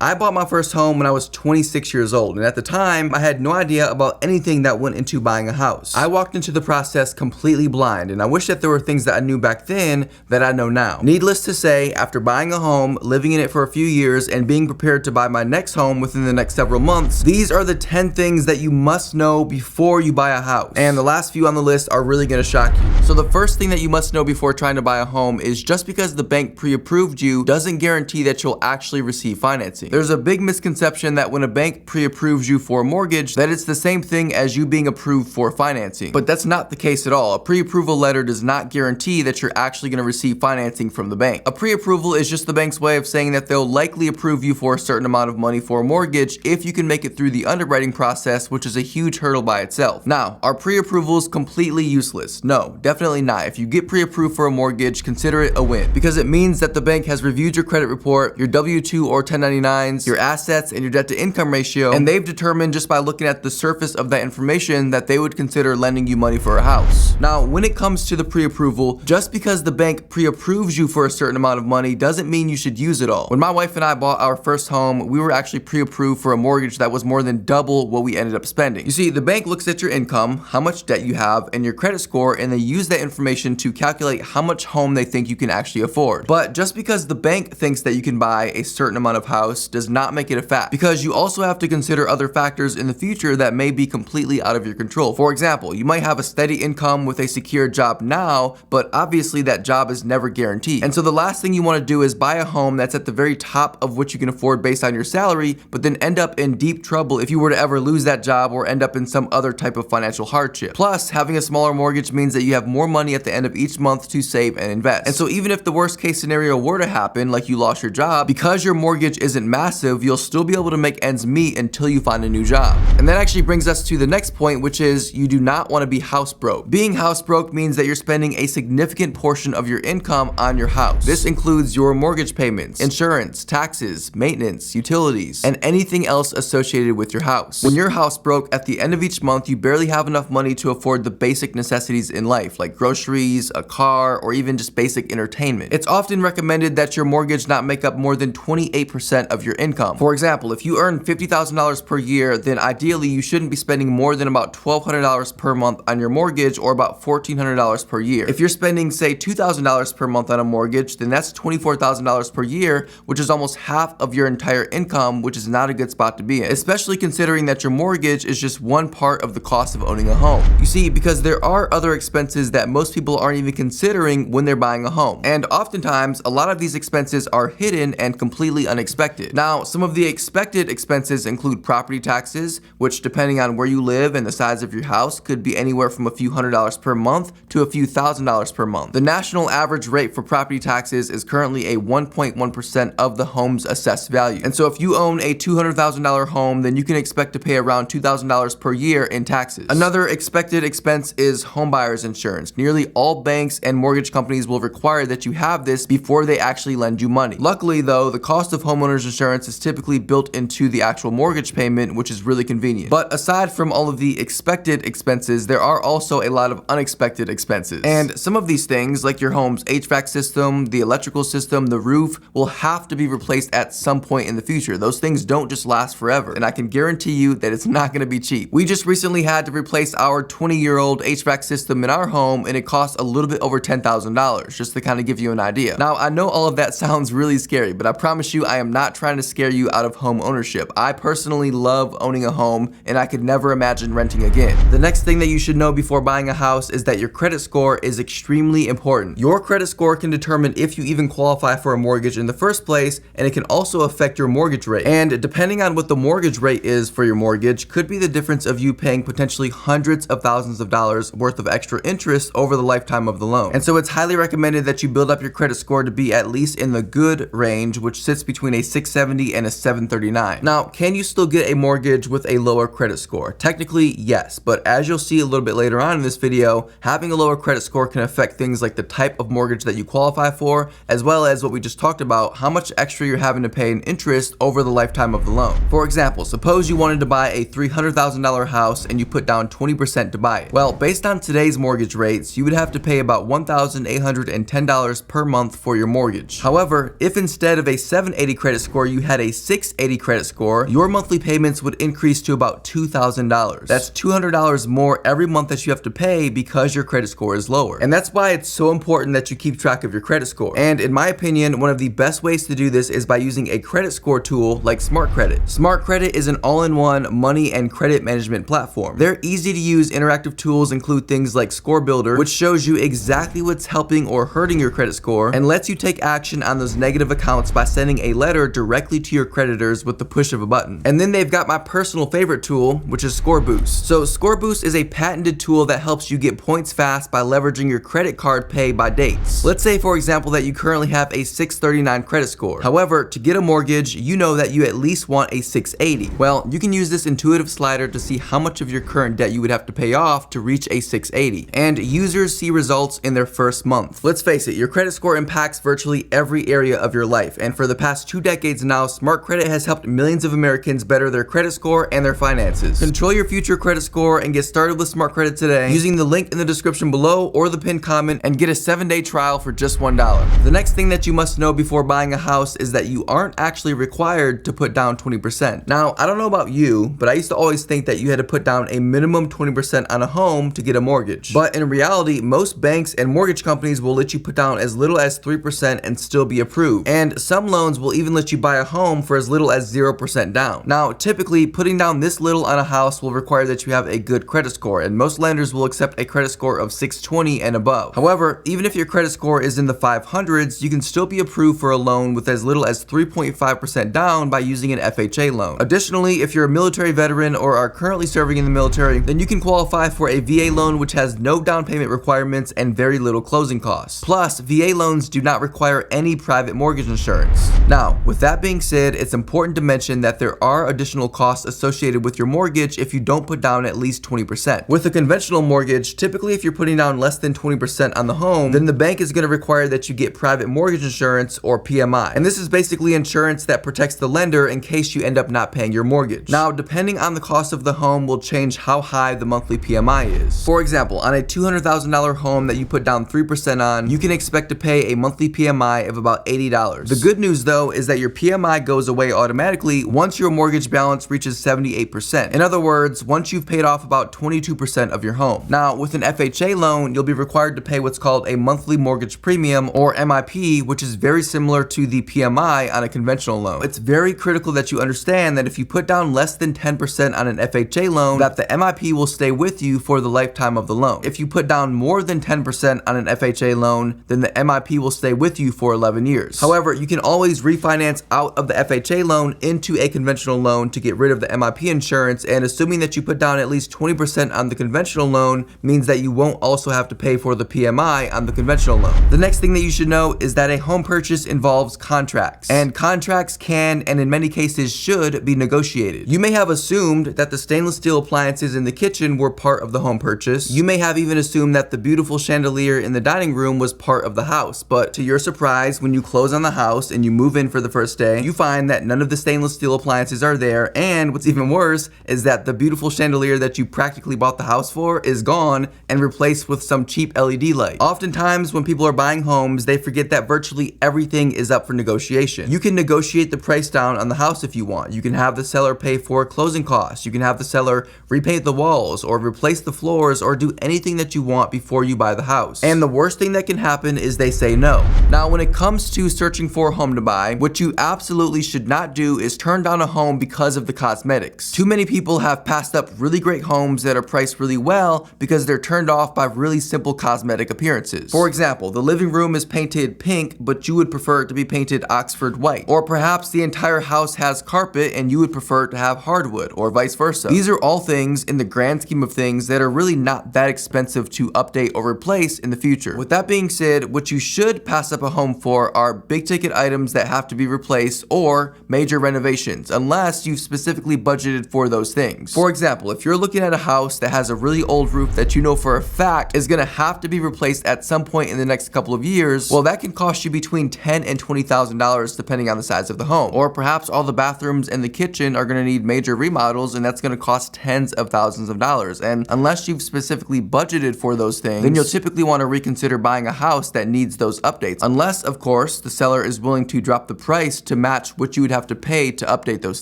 I bought my first home when I was 26 years old, and at the time, I had no idea about anything that went into buying a house. I walked into the process completely blind, and I wish that there were things that I knew back then that I know now. Needless to say, after buying a home, living in it for a few years, and being prepared to buy my next home within the next several months, these are the 10 things that you must know before you buy a house. And the last few on the list are really gonna shock you. So the first thing that you must know before trying to buy a home is just because the bank pre-approved you doesn't guarantee that you'll actually receive financing. There's a big misconception that when a bank pre-approves you for a mortgage, that it's the same thing as you being approved for financing. But that's not the case at all. A pre-approval letter does not guarantee that you're actually going to receive financing from the bank. A pre-approval is just the bank's way of saying that they'll likely approve you for a certain amount of money for a mortgage if you can make it through the underwriting process, which is a huge hurdle by itself. Now, are pre-approvals completely useless? No, definitely not. If you get pre-approved for a mortgage, consider it a win, because it means that the bank has reviewed your credit report, your W-2 or 1099s, your assets, and your debt to income ratio, and they've determined just by looking at the surface of that information that they would consider lending you money for a house. Now, when it comes to the pre-approval, just because the bank pre-approves you for a certain amount of money doesn't mean you should use it all. When my wife and I bought our first home, we were actually pre-approved for a mortgage that was more than double what we ended up spending. You see, the bank looks at your income, how much debt you have, and your credit score, and they use that information to calculate how much home they think you can actually afford. But just because the bank thinks that you can buy a certain amount of house does not make it a fact, because you also have to consider other factors in the future that may be completely out of your control. For example, you might have a steady income with a secure job now, but obviously that job is never guaranteed. And so the last thing you want to do is buy a home that's at the very top of what you can afford based on your salary, but then end up in deep trouble if you were to ever lose that job or end up in some other type of financial hardship. Plus, having a smaller mortgage means that you have more money at the end of each month to save and invest. And so even if the worst case scenario were to happen, like you lost your job, because your mortgage isn't massive, you'll still be able to make ends meet until you find a new job. And that actually brings us to the next point, which is you do not want to be house broke. Being house broke means that you're spending a significant portion of your income on your house. This includes your mortgage payments, insurance, taxes, maintenance, utilities, and anything else associated with your house. When you're house broke, at the end of each month, you barely have enough money to afford the basic necessities in life, like groceries, a car, or even just basic entertainment. It's often recommended that your mortgage not make up more than 28% of your income. For example, if you earn $50,000 per year, then ideally you shouldn't be spending more than about $1,200 per month on your mortgage, or about $1,400 per year. If you're spending, say, $2,000 per month on a mortgage, then that's $24,000 per year, which is almost half of your entire income, which is not a good spot to be in, especially considering that your mortgage is just one part of the cost of owning a home. You see, because there are other expenses that most people aren't even considering when they're buying a home. And oftentimes, a lot of these expenses are hidden and completely unexpected. Now, some of the expected expenses include property taxes, which depending on where you live and the size of your house could be anywhere from a few $100s per month to a few $1,000s per month. The national average rate for property taxes is currently a 1.1% of the home's assessed value. And so if you own a $200,000 home, then you can expect to pay around $2,000 per year in taxes. Another expected expense is homebuyer's insurance. Nearly all banks and mortgage companies will require that you have this before they actually lend you money. Luckily though, the cost of homeowner's insurance is typically built into the actual mortgage payment, which is really convenient. But aside from all of the expected expenses, there are also a lot of unexpected expenses. And some of these things, like your home's HVAC system, the electrical system, the roof, will have to be replaced at some point in the future. Those things don't just last forever, and I can guarantee you that it's not going to be cheap. We just recently had to replace our 20-year-old HVAC system in our home, and it cost a little bit over $10,000, just to kind of give you an idea. Now, I know all of that sounds really scary, but I promise you I am not trying to scare you out of home ownership. I personally love owning a home, and I could never imagine renting again. The next thing that you should know before buying a house is that your credit score is extremely important. Your credit score can determine if you even qualify for a mortgage in the first place, and it can also affect your mortgage rate. And depending on what the mortgage rate is for your mortgage, could be the difference of you paying potentially hundreds of thousands of dollars worth of extra interest over the lifetime of the loan. And so it's highly recommended that you build up your credit score to be at least in the good range, which sits between a 670 and a 739. Now, can you still get a mortgage with a lower credit score? Technically, yes, but as you'll see a little bit later on in this video, having a lower credit score can affect things like the type of mortgage that you qualify for, as well as what we just talked about, how much extra you're having to pay in interest over the lifetime of the loan. For example, suppose you wanted to buy a $300,000 house and you put down 20% to buy it. Well, based on today's mortgage rates, you would have to pay about $1,810 per month for your mortgage. However, if instead of a 780 credit score you had a 680 credit score, your monthly payments would increase to about $2,000. That's $200 more every month that you have to pay because your credit score is lower. And that's why it's so important that you keep track of your credit score. And in my opinion, one of the best ways to do this is by using a credit score tool like Smart Credit. Smart Credit is an all-in-one money and credit management platform. Their easy to use interactive tools include things like Score Builder, which shows you exactly what's helping or hurting your credit score and lets you take action on those negative accounts by sending a letter directly to your creditors with the push of a button. And then they've got my personal favorite tool, which is Score Boost. So Score Boost is a patented tool that helps you get points fast by leveraging your credit card pay by dates. Let's say, for example, that you currently have a 639 credit score. However, to get a mortgage, you know that you at least want a 680. Well, you can use this intuitive slider to see how much of your current debt you would have to pay off to reach a 680. And users see results in their first month. Let's face it, your credit score impacts virtually every area of your life. And for the past 2 decades now, Smart Credit has helped millions of Americans better their credit score and their finances. Control your future credit score and get started with Smart Credit today using the link in the description below or the pinned comment and get a 7-day trial for just $1. The next thing that you must know before buying a house is that you aren't actually required to put down 20%. Now, I don't know about you, but I used to always think that you had to put down a minimum 20% on a home to get a mortgage. But in reality, most banks and mortgage companies will let you put down as little as 3% and still be approved. And some loans will even let you buy a home for as little as 0% down. Now, typically, putting down this little on a house will require that you have a good credit score, and most lenders will accept a credit score of 620 and above. However, even if your credit score is in the 500s, you can still be approved for a loan with as little as 3.5% down by using an FHA loan. Additionally, if you're a military veteran or are currently serving in the military, then you can qualify for a VA loan which has no down payment requirements and very little closing costs. Plus, VA loans do not require any private mortgage insurance. Now, with that being said, it's important to mention that there are additional costs associated with your mortgage if you don't put down at least 20%. With a conventional mortgage, typically if you're putting down less than 20% on the home, then the bank is going to require that you get private mortgage insurance or PMI. And this is basically insurance that protects the lender in case you end up not paying your mortgage. Now, depending on the cost of the home will change how high the monthly PMI is. For example, on a $200,000 home that you put down 3% on, you can expect to pay a monthly PMI of about $80. The good news though is that your PMI goes away automatically once your mortgage balance reaches 78%. In other words, once you've paid off about 22% of your home. Now, with an FHA loan, you'll be required to pay what's called a monthly mortgage premium or MIP, which is very similar to the PMI on a conventional loan. It's very critical that you understand that if you put down less than 10% on an FHA loan, that the MIP will stay with you for the lifetime of the loan. If you put down more than 10% on an FHA loan, then the MIP will stay with you for 11 years. However, you can always refinance out of the FHA loan into a conventional loan to get rid of the MIP insurance, and assuming that you put down at least 20% on the conventional loan means that you won't also have to pay for the PMI on the conventional loan. The next thing that you should know is that a home purchase involves contracts, and contracts can and in many cases should be negotiated. You may have assumed that the stainless steel appliances in the kitchen were part of the home purchase. You may have even assumed that the beautiful chandelier in the dining room was part of the house, but to your surprise, when you close on the house and you move in for the first day, you find that none of the stainless steel appliances are there, and what's even worse is that the beautiful chandelier that you practically bought the house for is gone and replaced with some cheap LED light. Oftentimes, when people are buying homes, they forget that virtually everything is up for negotiation. You can negotiate the price down on the house if you want. You can have the seller pay for closing costs. You can have the seller repaint the walls or replace the floors or do anything that you want before you buy the house. And the worst thing that can happen is they say no. Now, when it comes to searching for a home to buy, what you absolutely should not do is turn down a home because of the cosmetics. Too many people have passed up really great homes that are priced really well because they're turned off by really simple cosmetic appearances. For example, the living room is painted pink, but you would prefer it to be painted Oxford white. Or perhaps the entire house has carpet and you would prefer it to have hardwood, or vice versa. These are all things in the grand scheme of things that are really not that expensive to update or replace in the future. With that being said, what you should pass up a home for are big ticket items that have to be replaced or major renovations, unless you've specifically budgeted for those things. For example, if you're looking at a house that has a really old roof that you know for a fact is gonna have to be replaced at some point in the next couple of years, well, that can cost you between $10,000 and $20,000 depending on the size of the home. Or perhaps all the bathrooms and the kitchen are gonna need major remodels, and that's gonna cost tens of thousands of dollars. And unless you've specifically budgeted for those things, then you'll typically want to reconsider buying a house that needs those updates. Unless, of course, the seller is willing to drop the price to match what you would have to pay to update those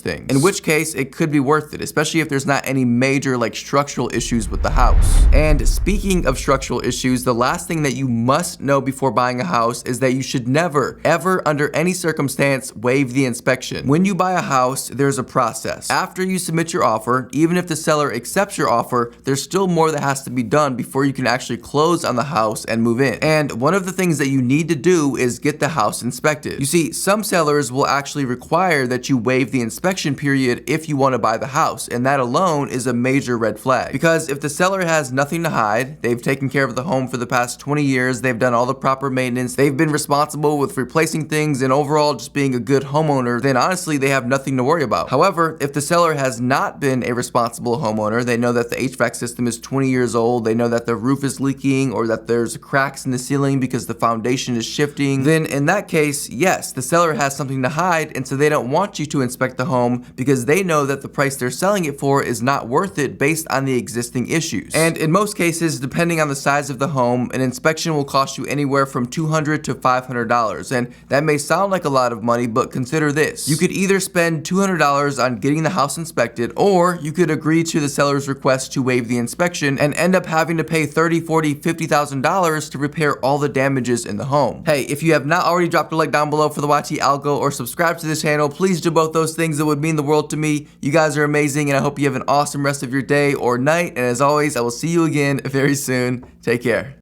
things. In which case, it could be worth it, especially if there's not any major like structural issues with the house. And speaking of structural issues, the last thing that you must know before buying a house is that you should never, ever, under any circumstance, waive the inspection. When you buy a house, there's a process. After you submit your offer, even if the seller accepts your offer, there's still more that has to be done before you can actually close on the house and move in. And one of the things that you need to do is get the house inspected. You see, some sellers will actually require that you waive the inspection period if you want to buy the house, and that alone is a major red flag. Because if the seller has nothing to hide, they've taken care of the home for the past 20 years, they've done all the proper maintenance, they've been responsible with replacing things and overall just being a good homeowner, then honestly they have nothing to worry about. However, if the seller has not been a responsible homeowner, they know that the HVAC system is 20 years old, they know that the roof is leaking or that there's cracks in the ceiling because the foundation is shifting, then in that case, yes, the seller has something to hide, and so they don't want you to inspect the home because they know that the price they're selling it for is not worth it based on the existing issues. And in most cases, depending on the size of the home, an inspection will cost you anywhere from $200 to $500. And that may sound like a lot of money, but consider this. You could either spend $200 on getting the house inspected, or you could agree to the seller's request to waive the inspection and end up having to pay $30,000, $40,000, $50,000 to repair all the damages in the home. Hey, if you have not already dropped a like down below for the YT algo or subscribe to this channel, please do both those things. It would mean the world to me. You guys are amazing, and I hope you have an awesome rest of your day or night. And as always, I will see you again very soon. Take care.